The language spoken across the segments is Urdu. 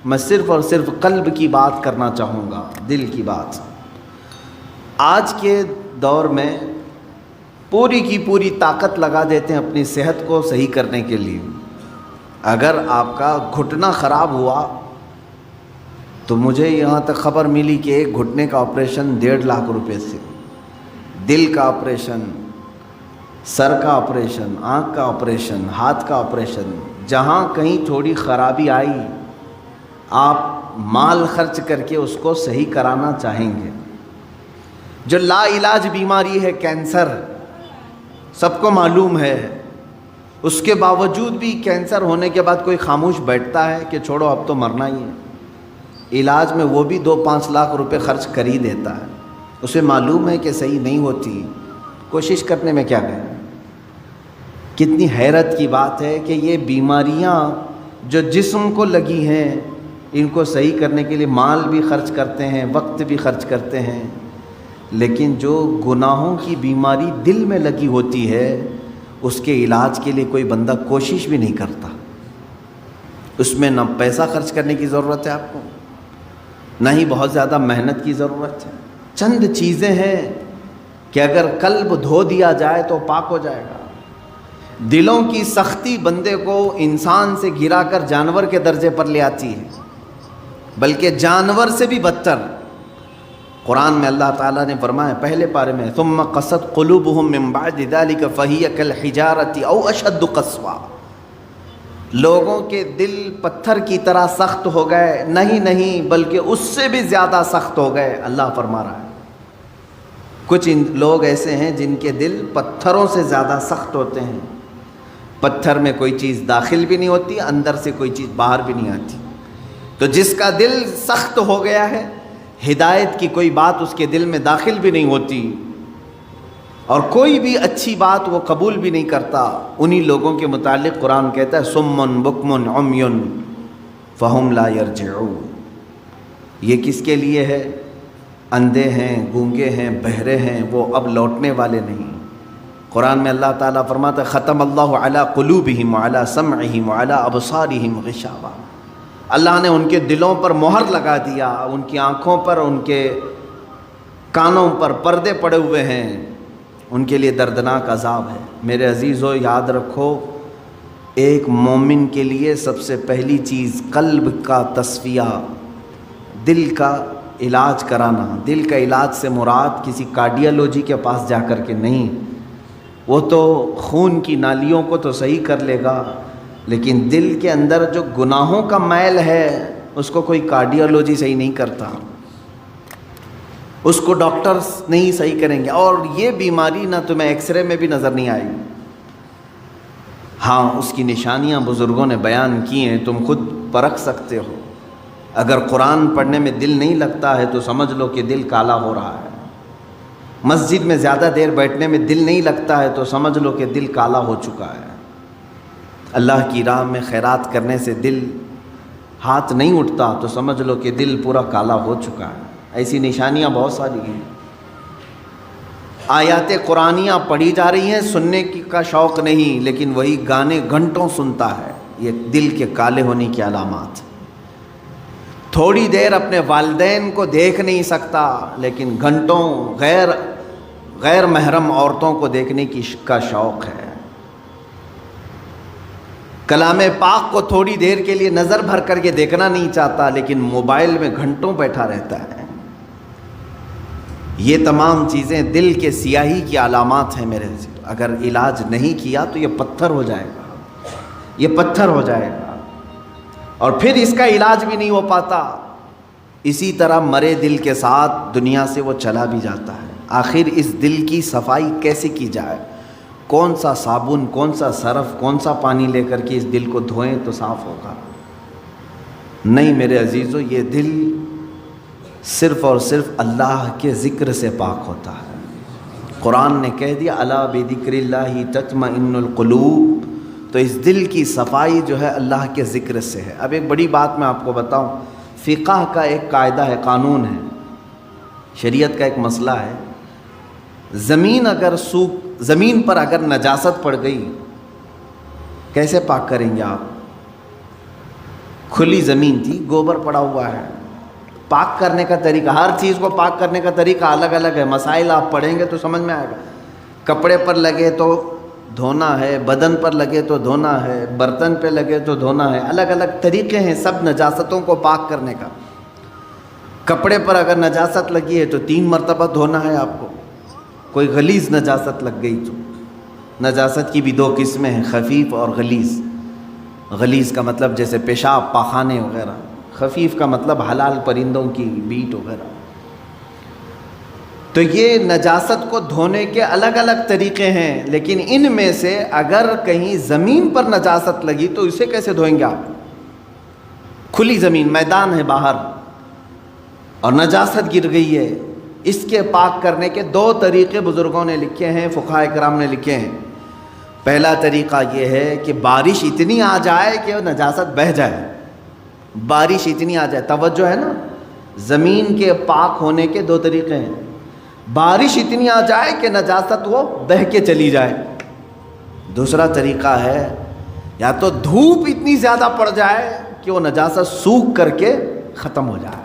میں صرف اور صرف قلب کی بات کرنا چاہوں گا، دل کی بات۔ آج کے دور میں پوری کی پوری طاقت لگا دیتے ہیں اپنی صحت کو صحیح کرنے کے لیے۔ اگر آپ کا گھٹنا خراب ہوا تو مجھے یہاں تک خبر ملی کہ ایک گھٹنے کا آپریشن 1.5 لاکھ روپے سے، دل کا آپریشن، سر کا آپریشن، آنکھ کا آپریشن، ہاتھ کا آپریشن، جہاں کہیں تھوڑی خرابی آئی آپ مال خرچ کر کے اس کو صحیح کرانا چاہیں گے۔ جو لا علاج بیماری ہے کینسر، سب کو معلوم ہے، اس کے باوجود بھی کینسر ہونے کے بعد کوئی خاموش بیٹھتا ہے کہ چھوڑو اب تو مرنا ہی ہے؟ علاج میں وہ بھی 2-5 لاکھ روپے خرچ کر ہی دیتا ہے، اسے معلوم ہے کہ صحیح نہیں ہوتی، کوشش کرنے میں کیا گئے۔ کتنی حیرت کی بات ہے کہ یہ بیماریاں جو جسم کو لگی ہیں ان کو صحیح کرنے کے لیے مال بھی خرچ کرتے ہیں، وقت بھی خرچ کرتے ہیں، لیکن جو گناہوں کی بیماری دل میں لگی ہوتی ہے اس کے علاج کے لیے کوئی بندہ کوشش بھی نہیں کرتا۔ اس میں نہ پیسہ خرچ کرنے کی ضرورت ہے آپ کو، نہ ہی بہت زیادہ محنت کی ضرورت ہے۔ چند چیزیں ہیں کہ اگر قلب دھو دیا جائے تو پاک ہو جائے گا۔ دلوں کی سختی بندے کو انسان سے گرا کر جانور کے درجے پر لے آتی ہے، بلکہ جانور سے بھی بدتر۔ قرآن میں اللہ تعالیٰ نے فرمایا پہلے پارے میں ثم قست قلوبہم من بعد ذلک فہی کالحجارۃ او اشد قسوا، لوگوں کے دل پتھر کی طرح سخت ہو گئے، نہیں بلکہ اس سے بھی زیادہ سخت ہو گئے، اللہ فرما رہا ہے۔ کچھ لوگ ایسے ہیں جن کے دل پتھروں سے زیادہ سخت ہوتے ہیں، پتھر میں کوئی چیز داخل بھی نہیں ہوتی، اندر سے کوئی چیز باہر بھی نہیں آتی۔ تو جس کا دل سخت ہو گیا ہے، ہدایت کی کوئی بات اس کے دل میں داخل بھی نہیں ہوتی اور کوئی بھی اچھی بات وہ قبول بھی نہیں کرتا، انہی لوگوں کے متعلق قرآن کہتا ہے صم بکم عمی فہم لا یرجعون۔ یہ کس کے لیے ہے؟ اندھے ہیں، گونگے ہیں، بہرے ہیں، وہ اب لوٹنے والے نہیں۔ قرآن میں اللہ تعالیٰ فرماتا ہے ختم اللہ علی قلوبہم وعلی سمعہم وعلی ابصارہم غشاوہ، اللہ نے ان کے دلوں پر مہر لگا دیا، ان کی آنکھوں پر، ان کے کانوں پر پردے پڑے ہوئے ہیں، ان کے لیے دردناک عذاب ہے۔ میرے عزیزو یاد رکھو، ایک مومن کے لیے سب سے پہلی چیز قلب کا تصفیہ، دل کا علاج کرانا۔ دل کا علاج سے مراد کسی کارڈیالوجی کے پاس جا کر کے نہیں، وہ تو خون کی نالیوں کو تو صحیح کر لے گا، لیکن دل کے اندر جو گناہوں کا میل ہے اس کو کوئی کارڈیالوجی صحیح نہیں کرتا، اس کو ڈاکٹرز نہیں صحیح کریں گے، اور یہ بیماری نہ تمہیں ایکس رے میں بھی نظر نہیں آئے گی۔ ہاں اس کی نشانیاں بزرگوں نے بیان کی ہیں، تم خود پرکھ سکتے ہو۔ اگر قرآن پڑھنے میں دل نہیں لگتا ہے تو سمجھ لو کہ دل کالا ہو رہا ہے، مسجد میں زیادہ دیر بیٹھنے میں دل نہیں لگتا ہے تو سمجھ لو کہ دل کالا ہو چکا ہے، اللہ کی راہ میں خیرات کرنے سے دل ہاتھ نہیں اٹھتا تو سمجھ لو کہ دل پورا کالا ہو چکا ہے۔ ایسی نشانیاں بہت ساری ہیں۔ آیات قرآنیاں پڑھی جا رہی ہیں، سننے کا شوق نہیں، لیکن وہی گانے گھنٹوں سنتا ہے، یہ دل کے کالے ہونے کی علامات۔ تھوڑی دیر اپنے والدین کو دیکھ نہیں سکتا، لیکن گھنٹوں غیر محرم عورتوں کو دیکھنے کا شوق ہے۔ کلام پاک کو تھوڑی دیر کے لیے نظر بھر کر کے دیکھنا نہیں چاہتا، لیکن موبائل میں گھنٹوں بیٹھا رہتا ہے۔ یہ تمام چیزیں دل کے سیاہی کی علامات ہیں میرے عزیز۔ اگر علاج نہیں کیا تو یہ پتھر ہو جائے گا، یہ پتھر ہو جائے گا، اور پھر اس کا علاج بھی نہیں ہو پاتا۔ اسی طرح مرے دل کے ساتھ دنیا سے وہ چلا بھی جاتا ہے۔ آخر اس دل کی صفائی کیسے کی جائے؟ کون سا صابن، کون سا سرف، کون سا پانی لے کر کے اس دل کو دھوئیں تو صاف ہوگا؟ نہیں میرے عزیزو، یہ دل صرف اور صرف اللہ کے ذکر سے پاک ہوتا ہے۔ قرآن نے کہہ دیا الا بذکر اللہ تطمئن القلوب، تو اس دل کی صفائی جو ہے اللہ کے ذکر سے ہے۔ اب ایک بڑی بات میں آپ کو بتاؤں، فقہ کا ایک قاعدہ ہے، قانون ہے، شریعت کا ایک مسئلہ ہے، زمین پر اگر نجاست پڑ گئی کیسے پاک کریں گے آپ؟ کھلی زمین تھی، گوبر پڑا ہوا ہے. پاک کرنے کا طریقہ، ہر چیز کو پاک کرنے کا طریقہ الگ الگ ہے. مسائل آپ پڑھیں گے تو سمجھ میں آئے گا. کپڑے پر لگے تو دھونا ہے، بدن پر لگے تو دھونا ہے، برتن پہ لگے تو دھونا ہے. الگ الگ طریقے ہیں سب نجاستوں کو پاک کرنے کا. کپڑے پر اگر نجاست لگی ہے تو 3 مرتبہ دھونا ہے آپ کو. کوئی غلیظ نجاست لگ گئی تو، نجاست کی بھی 2 قسمیں ہیں، خفیف اور غلیظ. غلیظ کا مطلب جیسے پیشاب، پاخانے وغیرہ. خفیف کا مطلب حلال پرندوں کی بیٹ وغیرہ. تو یہ نجاست کو دھونے کے الگ الگ طریقے ہیں، لیکن ان میں سے اگر کہیں زمین پر نجاست لگی تو اسے کیسے دھوئیں گے آپ؟ کھلی زمین، میدان ہے باہر اور نجاست گر گئی ہے. اس کے پاک کرنے کے 2 طریقے بزرگوں نے لکھے ہیں، فقہاء کرام نے لکھے ہیں. پہلا طریقہ یہ ہے کہ بارش اتنی آ جائے کہ وہ نجاست بہہ جائے. بارش اتنی آ جائے، توجہ ہے نا، زمین کے پاک ہونے کے 2 طریقے ہیں. بارش اتنی آ جائے کہ نجاست وہ بہہ کے چلی جائے. دوسرا طریقہ ہے یا تو دھوپ اتنی زیادہ پڑ جائے کہ وہ نجاست سوکھ کر کے ختم ہو جائے،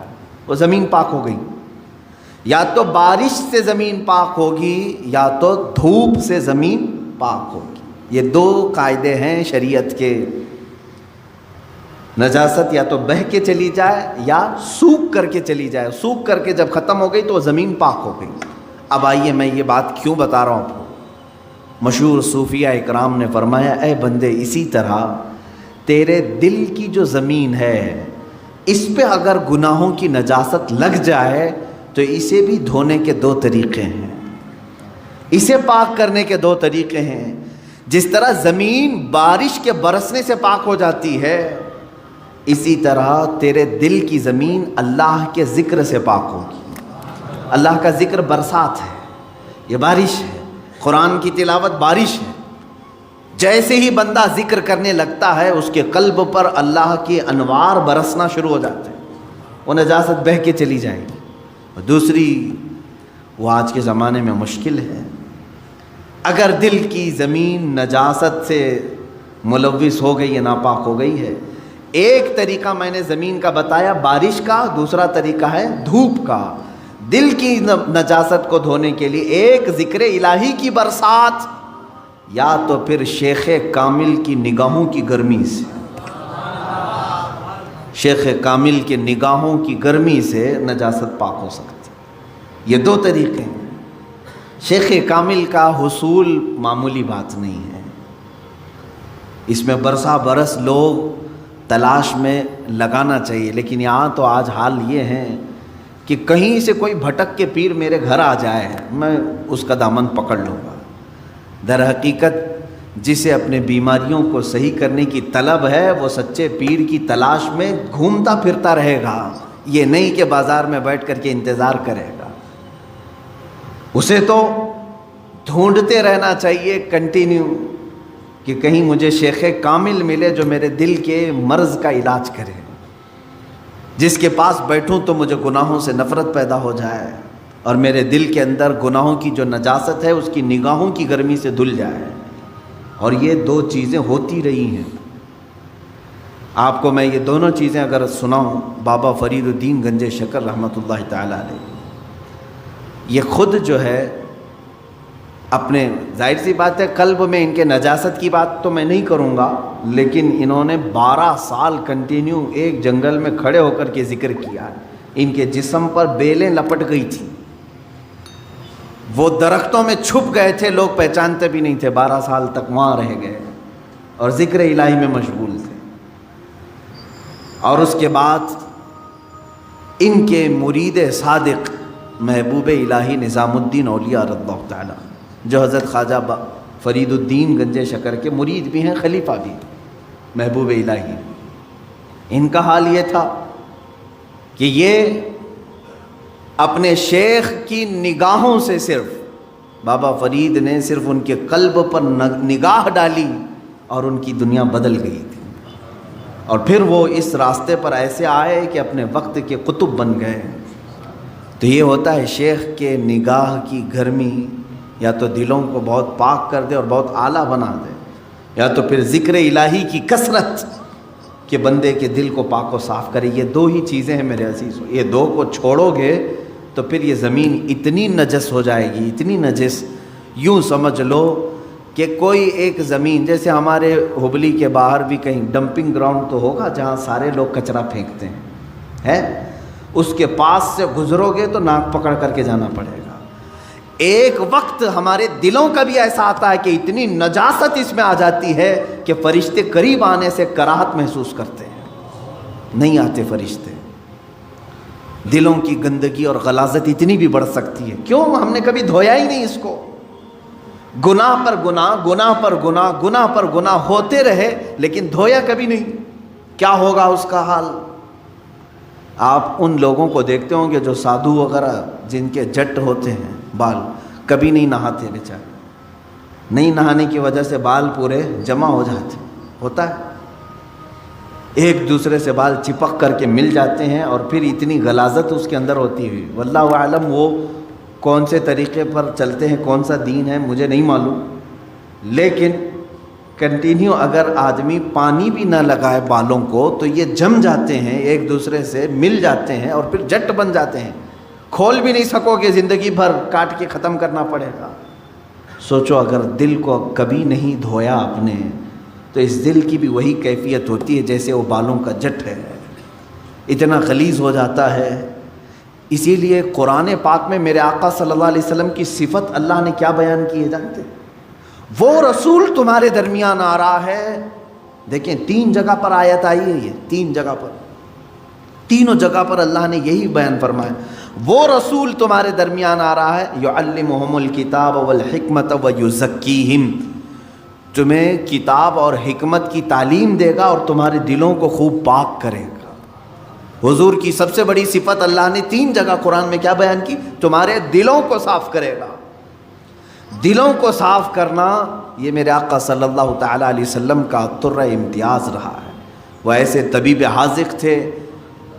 وہ زمین پاک ہو گئی. یا تو بارش سے زمین پاک ہوگی یا تو دھوپ سے زمین پاک ہوگی. یہ 2 قاعدے ہیں شریعت کے. نجاست یا تو بہہ کے چلی جائے یا سوکھ کر کے چلی جائے. سوکھ کر کے جب ختم ہو گئی تو وہ زمین پاک ہو گئی. اب آئیے میں یہ بات کیوں بتا رہا ہوں آپ کو. مشہور صوفیہ اکرام نے فرمایا، اے بندے، اسی طرح تیرے دل کی جو زمین ہے اس پہ اگر گناہوں کی نجاست لگ جائے تو اسے بھی دھونے کے 2 طریقے ہیں، اسے پاک کرنے کے 2 طریقے ہیں. جس طرح زمین بارش کے برسنے سے پاک ہو جاتی ہے، اسی طرح تیرے دل کی زمین اللہ کے ذکر سے پاک ہوگی. اللہ کا ذکر برسات ہے، یہ بارش ہے. قرآن کی تلاوت بارش ہے. جیسے ہی بندہ ذکر کرنے لگتا ہے اس کے قلب پر اللہ کے انوار برسنا شروع ہو جاتے ہیں، وہ نجاست بہہ کے چلی جائے گی. اور دوسری، وہ آج کے زمانے میں مشکل ہے. اگر دل کی زمین نجاست سے ملوث ہو گئی ہے، ناپاک ہو گئی ہے، ایک طریقہ میں نے زمین کا بتایا بارش کا، دوسرا طریقہ ہے دھوپ کا. دل کی نجاست کو دھونے کے لیے ایک ذکر الہی کی برسات، یا تو پھر شیخ کامل کی نگاہوں کی گرمی سے. شیخ کامل کے نگاہوں کی گرمی سے نجاست پاک ہو سکتی. یہ 2 طریقے ہیں. شیخ کامل کا حصول معمولی بات نہیں ہے. اس میں برسا برس لوگ تلاش میں لگانا چاہیے. لیکن یہاں تو آج حال یہ ہے کہ کہیں سے کوئی بھٹک کے پیر میرے گھر آ جائے میں اس کا دامن پکڑ لوں گا. در حقیقت جسے اپنے بیماریوں کو صحیح کرنے کی طلب ہے وہ سچے پیر کی تلاش میں گھومتا پھرتا رہے گا. یہ نہیں کہ بازار میں بیٹھ کر کے انتظار کرے گا. اسے تو ڈھونڈتے رہنا چاہیے کنٹینیو کہ کہیں مجھے شیخ کامل ملے جو میرے دل کے مرض کا علاج کرے، جس کے پاس بیٹھوں تو مجھے گناہوں سے نفرت پیدا ہو جائے اور میرے دل کے اندر گناہوں کی جو نجاست ہے اس کی نگاہوں کی گرمی سے دھل جائے. اور یہ 2 چیزیں ہوتی رہی ہیں. آپ کو میں یہ دونوں چیزیں اگر سناؤں، بابا فرید الدین گنج شکر رحمۃ اللہ تعالی علیہ، یہ خود جو ہے اپنے، ظاہر سی بات ہے قلب میں ان کے نجاست کی بات تو میں نہیں کروں گا، لیکن انہوں نے 12 سال کنٹینیو ایک جنگل میں کھڑے ہو کر کے ذکر کیا. ان کے جسم پر بیلیں لپٹ گئی تھیں، وہ درختوں میں چھپ گئے تھے، لوگ پہچانتے بھی نہیں تھے. 12 سال تک وہاں رہ گئے اور ذکر الہی میں مشغول تھے. اور اس کے بعد ان کے مرید صادق محبوب الہی نظام الدین اولیاء رضی اللہ تعالی، جو حضرت خواجہ فرید الدین گنج شکر کے مرید بھی ہیں، خلیفہ بھی، محبوب الہی، ان کا حال یہ تھا کہ یہ اپنے شیخ کی نگاہوں سے، صرف بابا فرید نے صرف ان کے قلب پر نگاہ ڈالی اور ان کی دنیا بدل گئی تھی. اور پھر وہ اس راستے پر ایسے آئے کہ اپنے وقت کے قطب بن گئے. تو یہ ہوتا ہے شیخ کے نگاہ کی گرمی یا تو دلوں کو بہت پاک کر دے اور بہت اعلیٰ بنا دے، یا تو پھر ذکر الہی کی کثرت کہ بندے کے دل کو پاک و صاف کرے۔ یہ دو ہی چیزیں ہیں میرے عزیزو، یہ دو کو چھوڑو گے تو پھر یہ زمین اتنی نجس ہو جائے گی، اتنی نجس، یوں سمجھ لو کہ کوئی ایک زمین، جیسے ہمارے ہبلی کے باہر بھی کہیں ڈمپنگ گراؤنڈ تو ہوگا جہاں سارے لوگ کچرا پھینکتے ہیں، ہے، اس کے پاس سے گزرو گے تو ناک پکڑ کر کے جانا پڑے گا۔ ایک وقت ہمارے دلوں کا بھی ایسا آتا ہے کہ اتنی نجاست اس میں آ جاتی ہے کہ فرشتے قریب آنے سے کراہت محسوس کرتے ہیں، نہیں آتے فرشتے۔ دلوں کی گندگی اور غلاظت اتنی بھی بڑھ سکتی ہے، کیوں؟ ہم نے کبھی دھویا ہی نہیں اس کو، گناہ پر گناہ، گناہ پر گناہ، گناہ پر گناہ ہوتے رہے لیکن دھویا کبھی نہیں، کیا ہوگا اس کا حال؟ آپ ان لوگوں کو دیکھتے ہوں گے جو سادھو وغیرہ جن کے جٹ ہوتے ہیں بال، کبھی نہیں نہاتے بیچارے، نہیں نہانے کی وجہ سے بال پورے جمع ہو جاتے، ہوتا ہے، ایک دوسرے سے بال چپک کر کے مل جاتے ہیں، اور پھر اتنی غلاظت اس کے اندر ہوتی ہوئی، واللہ اعلم وہ کون سے طریقے پر چلتے ہیں، کون سا دین ہے مجھے نہیں معلوم، لیکن کنٹینیو اگر آدمی پانی بھی نہ لگائے بالوں کو تو یہ جم جاتے ہیں، ایک دوسرے سے مل جاتے ہیں اور پھر جٹ بن جاتے ہیں، کھول بھی نہیں سکو گے، زندگی بھر کاٹ کے ختم کرنا پڑے گا۔ سوچو اگر دل کو کبھی نہیں دھویا آپ نے تو اس دل کی بھی وہی کیفیت ہوتی ہے جیسے وہ بالوں کا جٹ ہے، اتنا غلیظ ہو جاتا ہے۔ اسی لیے قرآن پاک میں میرے آقا صلی اللہ علیہ وسلم کی صفت اللہ نے کیا بیان کی ہے جانتے ہیں؟ وہ رسول تمہارے درمیان آ رہا ہے، دیکھیں 3 جگہ پر آیت آئی ہے، یہ 3 جگہ پر، تینوں جگہ پر اللہ نے یہی بیان فرمایا، وہ رسول تمہارے درمیان آ رہا ہے، یعلمہم الکتاب والحکمت ویزکیہم، تمہیں کتاب اور حکمت کی تعلیم دے گا اور تمہارے دلوں کو خوب پاک کرے گا۔ حضور کی سب سے بڑی صفت اللہ نے 3 جگہ قرآن میں کیا بیان کی؟ تمہارے دلوں کو صاف کرے گا۔ دلوں کو صاف کرنا یہ میرے آقا صلی اللہ تعالیٰ علیہ وسلم کا طرہ امتیاز رہا ہے۔ وہ ایسے طبیب حاذق تھے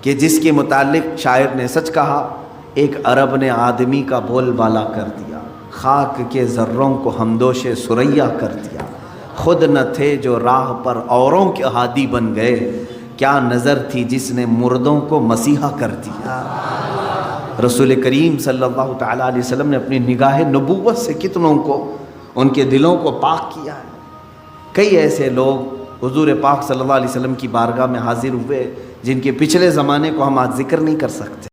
کہ جس کے متعلق شاعر نے سچ کہا، ایک عرب نے آدمی کا بول بالا کر دیا، خاک کے ذروں کو ہمدوش ثریا کر دیا، خود نہ تھے جو راہ پر اوروں کے ہادی بن گئے، کیا نظر تھی جس نے مردوں کو مسیحا کر دیا۔ رسول کریم صلی اللہ تعالیٰ علیہ وسلم نے اپنی نگاہ نبوت سے کتنوں کو ان کے دلوں کو پاک کیا ہے۔ کئی ایسے لوگ حضور پاک صلی اللہ علیہ وسلم کی بارگاہ میں حاضر ہوئے جن کے پچھلے زمانے کو ہم آج ذکر نہیں کر سکتے۔